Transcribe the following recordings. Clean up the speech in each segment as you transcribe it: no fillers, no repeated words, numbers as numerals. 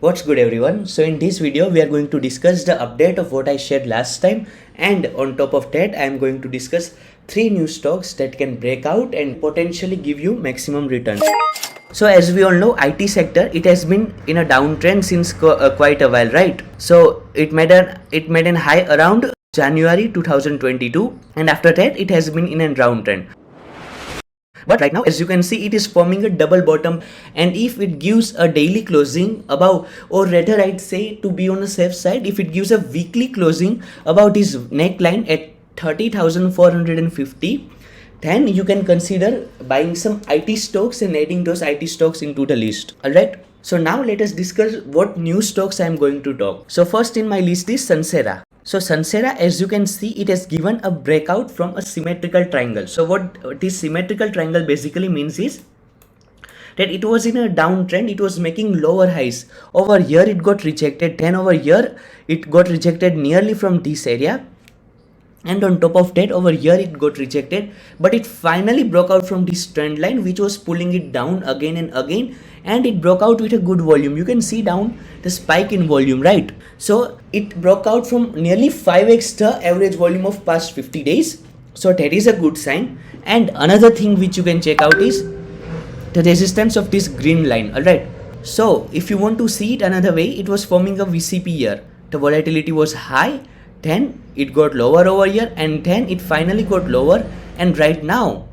What's good everyone? So in this video we are going to discuss the update of what I shared last time, and on top of that I am going to discuss 3 new stocks that can break out and potentially give you maximum return. So as we all know, IT sector, it has been in a downtrend since quite a while, right? So it made an high around January 2022, and after that it has been in a downtrend. But right now, as you can see, it is forming a double bottom, and if it gives a daily closing above, or rather I'd say, to be on the safe side, if it gives a weekly closing about this neckline at 30,450, then you can consider buying some IT stocks and adding those IT stocks into the list. Alright, so now let us discuss what new stocks I am going to talk. So first in my list is Sansera. So Sansera, as you can see, it has given a breakout from a symmetrical triangle. So what this symmetrical triangle basically means is that it was in a downtrend, it was making lower highs. Over here it got rejected, then over here it got rejected nearly from this area, and on top of that over here it got rejected, but it finally broke out from this trend line which was pulling it down again and again, and it broke out with a good volume. You can see down the spike in volume, right? So it broke out from nearly 5x the average volume of past 50 days. So that is a good sign. And another thing which you can check out is the resistance of this green line. Alright, so if you want to see it another way, it was forming a VCP here. The volatility was high, then it got lower over here, and then it finally got lower. And right now,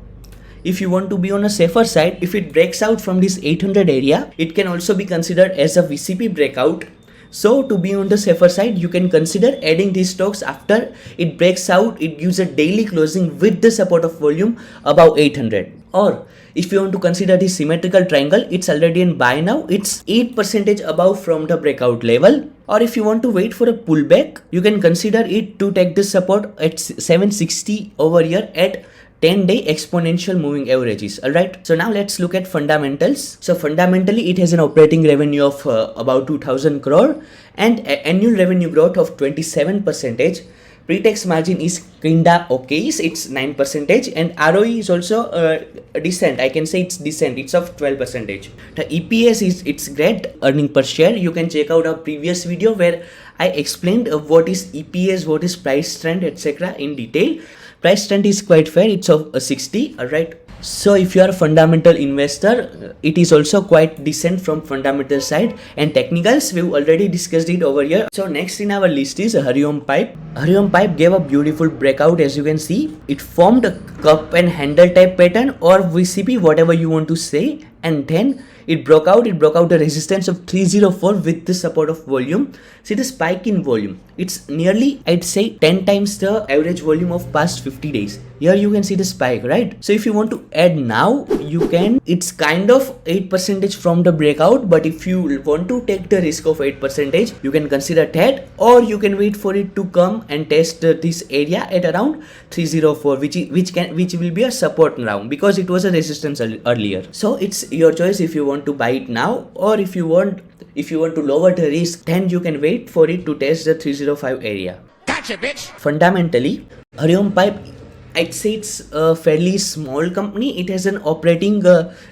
if you want to be on a safer side, if it breaks out from this 800 area, it can also be considered as a VCP breakout. So to be on the safer side, you can consider adding these stocks after it breaks out, it gives a daily closing with the support of volume above 800. Or if you want to consider the symmetrical triangle, it's already in buy now, it's 8% above from the breakout level. Or if you want to wait for a pullback, you can consider it to take this support at 760 over here at 10-day exponential moving averages. Alright, so now let's look at fundamentals. So fundamentally, it has an operating revenue of about 2000 crore and annual revenue growth of 27%. Pre-tax margin is kinda okay, it's 9%, and ROE is also decent. I can say it's decent, it's of 12%. The EPS it's great, earning per share. You can check out our previous video where I explained what is EPS, what is price trend, etc. in detail. Price trend is quite fair, it's of 60. Alright, so if you are a fundamental investor, it is also quite decent from fundamental side. And technicals, we've already discussed it over here. So next in our list is Hariom pipe. Hariom pipe gave a beautiful breakout. As you can see, it formed a cup and handle type pattern, or VCP, whatever you want to say, and then it broke out the resistance of 304 with the support of volume. See the spike in volume, it's nearly, I'd say, 10 times the average volume of past 50 days. Here you can see the spike, right? So if you want to add now, you can. It's kind of 8% from the breakout, but if you want to take the risk of 8%, you can consider that, or you can wait for it to come and test this area at around 304, which will be a support now, because it was a resistance earlier. So it's your choice if you want to buy it now, or if you want to lower the risk, then you can wait for it to test the 305 area. Gotcha, bitch! Fundamentally, Hariom pipe, I'd say it's a fairly small company. It has an operating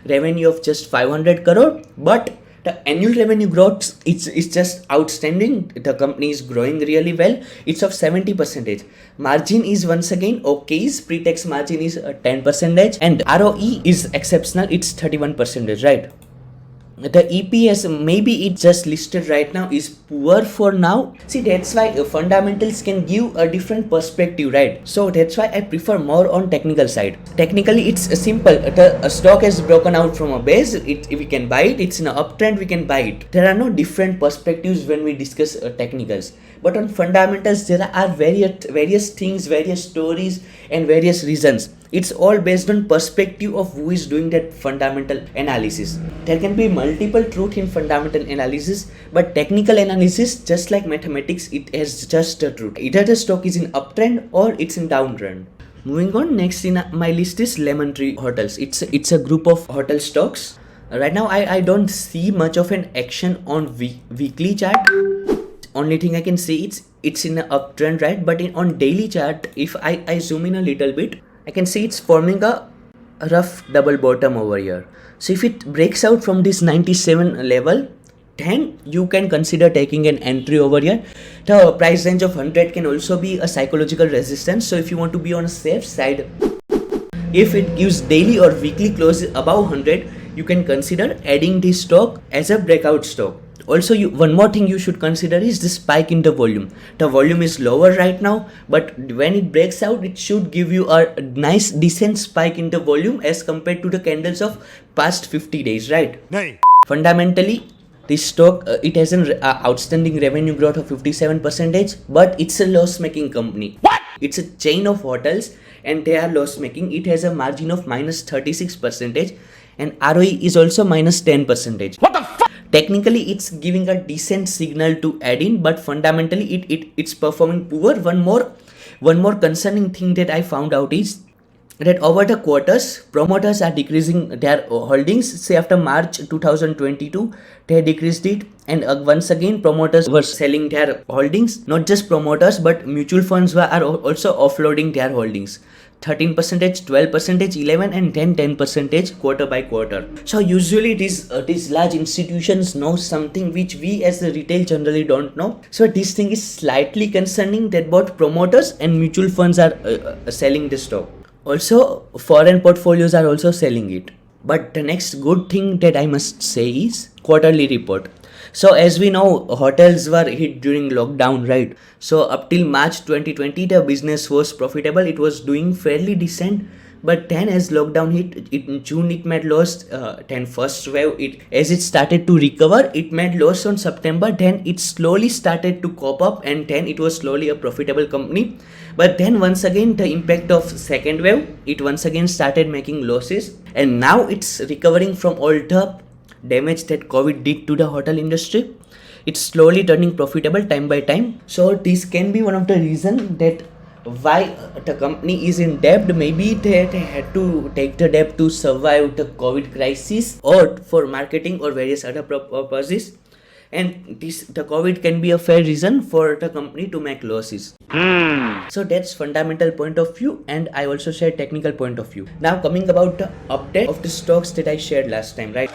revenue of just 500 crore, but the annual revenue growth it's just outstanding. The company is growing really well. It's of 70%. Margin is once again okay. Pre-tax margin is 10%, and ROE is exceptional. It's 31%, right? The EPS, maybe it just listed right now, is poor for now. See, that's why fundamentals can give a different perspective, right? So that's why I prefer more on technical side. Technically, it's simple. A stock has broken out from a base. If we can buy it, it's in an uptrend, we can buy it. There are no different perspectives when we discuss technicals. But on fundamentals, there are various things, various stories, and various reasons. It's all based on perspective of who is doing that fundamental analysis. There can be multiple truth in fundamental analysis, but technical analysis, just like mathematics, it has just a truth. Either the stock is in uptrend or it's in downtrend. Moving on, next in my list is Lemon Tree Hotels. It's a group of hotel stocks. Right now, I don't see much of an action on weekly chart. Only thing I can say, it's in an uptrend, right? But on daily chart, if I zoom in a little bit, I can see it's forming a rough double bottom over here. So if it breaks out from this 97 level, then you can consider taking an entry over here. The price range of 100 can also be a psychological resistance. So if you want to be on a safe side, if it gives daily or weekly close above 100, you can consider adding this stock as a breakout stock. Also, one more thing you should consider is the spike in the volume. The volume is lower right now, but when it breaks out, it should give you a nice decent spike in the volume as compared to the candles of past 50 days, right? Nay. Fundamentally, this stock, it has an outstanding revenue growth of 57%, but it's a loss-making company. What? It's a chain of hotels and they are loss-making. It has a margin of minus 36% and ROE is also minus 10%. What the fuck? Technically, it's giving a decent signal to add in, but fundamentally, it's performing poor. One more concerning thing that I found out is that over the quarters, promoters are decreasing their holdings. Say after March 2022, they decreased it, and once again, promoters were selling their holdings. Not just promoters, but mutual funds are also offloading their holdings. 13%, 12%, 11 and then 10% quarter by quarter. So usually these large institutions know something which we as the retail generally don't know. So this thing is slightly concerning that both promoters and mutual funds are selling the stock. Also, foreign portfolios are also selling it. But the next good thing that I must say is quarterly report. So as we know, hotels were hit during lockdown, right? So up till March 2020, the business was profitable. It was doing fairly decent. But then as lockdown hit, in June it made loss. Then first wave, as it started to recover, it made loss on September. Then it slowly started to cop up and then it was slowly a profitable company. But then once again, the impact of second wave, it once again started making losses. And now it's recovering from all the damage that COVID did to the hotel industry. It's slowly turning profitable time by time. So this can be one of the reasons that why the company is in debt. Maybe they had to take the debt to survive the COVID crisis or for marketing or various other purposes. And the COVID can be a fair reason for the company to make losses. So that's fundamental point of view, and I also shared technical point of view. Now coming about the update of the stocks that I shared last time, right?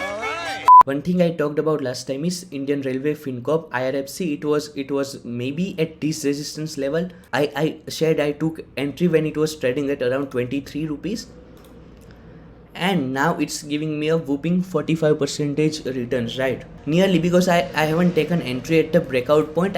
One thing I talked about last time is Indian Railway FinCorp IRFC. It was maybe at this resistance level. I took entry when it was trading at around 23 rupees. And now it's giving me a whooping 45% returns, right? Nearly, because I haven't taken entry at the breakout point.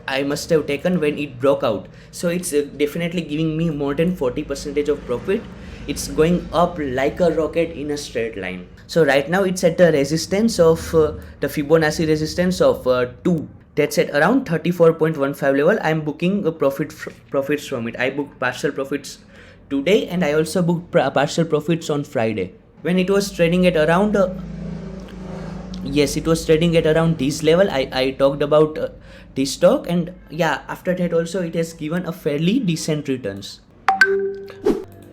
I must have taken when it broke out. So it's definitely giving me more than 40% of profit. It's going up like a rocket in a straight line. So right now it's at the resistance of the Fibonacci resistance of 2. That's at around 34.15 level. I'm booking profits from it. I booked partial profits today and I also booked partial profits on Friday. When it was trading at around it was trading at around this level. I talked about this stock, and yeah, after that also it has given a fairly decent returns.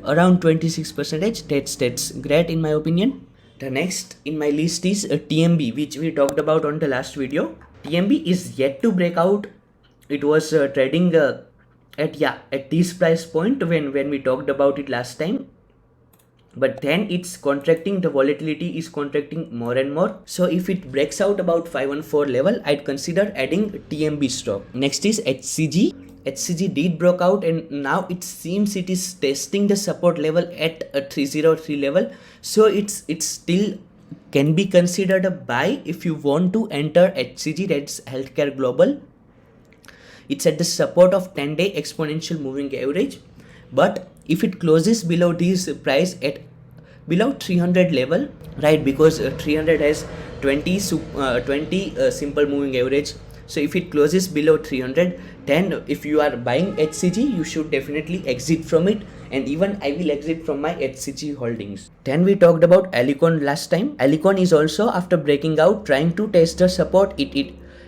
Around 26%. That's great in my opinion. The next in my list is TMB, which we talked about on the last video. TMB is yet to break out. It was trading at this price point when we talked about it last time. But then it's contracting, the volatility is contracting more and more. So if it breaks out about 514 level, I'd consider adding TMB stock. Next is HCG. HCG did broke out and now it seems it is testing the support level at a 303 level. So it's still can be considered a buy if you want to enter HCG, that's Healthcare Global. It's at the support of 10-day exponential moving average. But if it closes below this price at below 300 level, right, because 300 has 20 simple moving average. So if it closes below 300, then if you are buying HCG, you should definitely exit from it, and even I will exit from my HCG holdings. Then we talked about Alicon last time. Alicon is also after breaking out trying to test the support.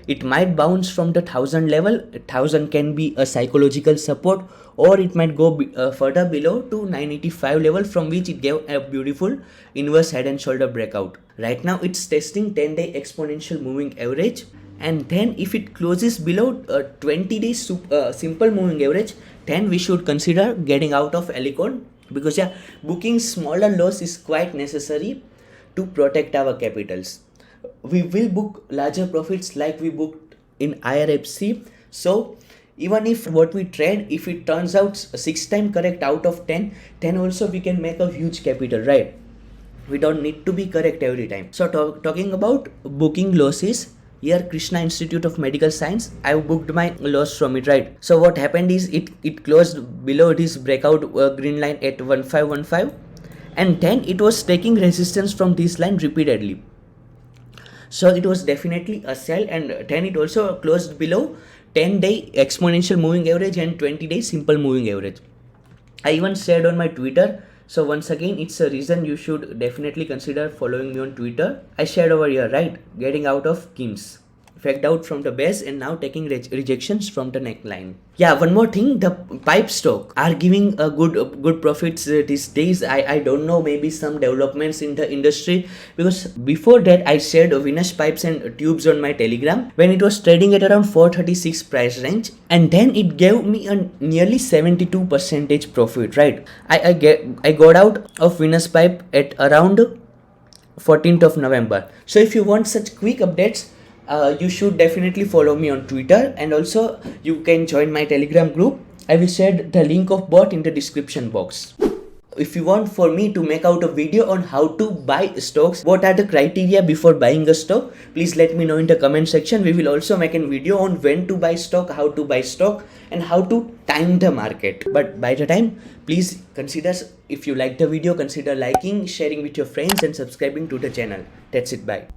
It might bounce from the 1000 level. 1000 can be a psychological support, or it might go further below to 985 level, from which it gave a beautiful inverse head and shoulder breakout. Right now it's testing 10-day exponential moving average, and then if it closes below 20 days simple moving average, then we should consider getting out of Alicon, because booking smaller loss is quite necessary to protect our capitals. we will book larger profits like we booked in IRFC. So even if what we trade, if it turns out 6 time correct out of 10, then also we can make a huge capital, right? We don't need to be correct every time. So talking about booking losses, here Krishna Institute of Medical Science, I booked my loss from it, right? So what happened is it closed below this breakout green line at 1515, and then it was taking resistance from this line repeatedly. So it was definitely a sell, and then it also closed below 10-day exponential moving average and 20-day simple moving average. I even shared on my Twitter. So once again, it's a reason you should definitely consider following me on Twitter. I shared over here, right? Getting out of Kim's. Fagged out from the base and now taking rejections from the neckline. Yeah, one more thing, the pipe stock are giving a good profits these days. I don't know, maybe some developments in the industry, because before that I shared Venus pipes and tubes on my Telegram when it was trading at around 436 price range, and then it gave me a nearly 72% profit, right? I got out of Venus pipe at around 14th of November. So if you want such quick updates, you should definitely follow me on Twitter, and also you can join my Telegram group. I will share the link of bot in the description box. If you want for me to make out a video on how to buy stocks, what are the criteria before buying a stock, please let me know in the comment section. We will also make a video on when to buy stock, how to buy stock, and how to time the market. But by the time, please consider, if you like the video, consider liking, sharing with your friends, and subscribing to the channel. That's it, bye.